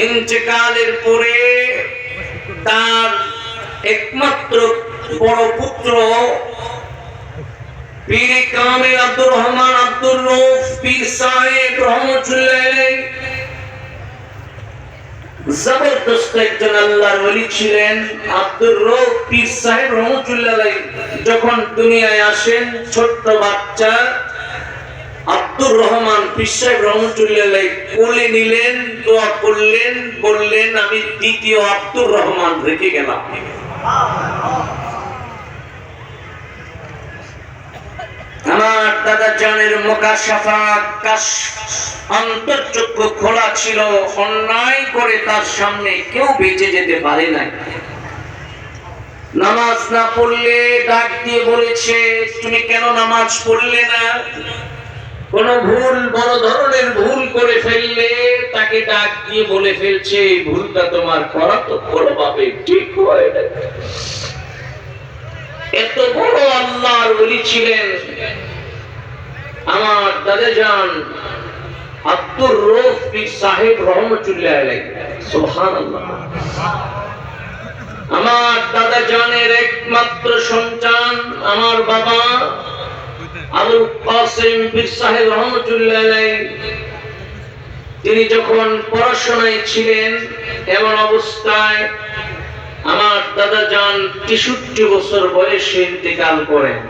ইন্তেকালের পরে তার একমাত্র বড় পুত্র পীর কামিল আব্দুর রহমান আব্দুর রউফ পীর সাহেব রহমাতুল্লাহ আলাইহি জবরদস্ত একজন আল্লাহর ওলি ছিলেন। আব্দুর রউফ পীর সাহেব রহমাতুল্লাহ আলাইহি যখন দুনিয়ায় আসেন, ছোট্ট বাচ্চা আব্দুর রহমান পীর সাহেব রহমাতুল্লাহ আলাইহি কোলে নিলেন, দোয়া করলেন, বললেন আমি দ্বিতীয় আব্দুর রহমান রেখে গেলাম। আমার দাদা জানের মুকাশাফা অন্তর্চক্ষু খোলা ছিল, অন্যায় করে তার সামনে কেউ বেঁচে যেতে পারে না। নামাজ না পড়লে ডাক দিয়ে বলেছে তুমি কেন নামাজ পড়লে না। কোন ভুল বড় ধরনের ভুল করে ফেললে তাকে ডাক দিয়ে বলে ফেলছে এই ভুলটা তোমার করা তো কোনোভাবে ঠিক হয় না। এত বড় আল্লাহর ওলি ছিলেন আমার দাদা জান আব্দুর রউফ পীর সাহেব রহমাতুল্লাহ আলাইহি। সুবহানাল্লাহ। আমার দাদা জানের একমাত্র সন্তান আমার বাবা আবুল কাসিম পীর সাহেব রহমাতুল্লাহ আলাইহি, তিনি যখন পড়াশোনায় ছিলেন এমন অবস্থায় আমার দাদা জান 63 বছর বয়সে ইন্তেকাল করেন।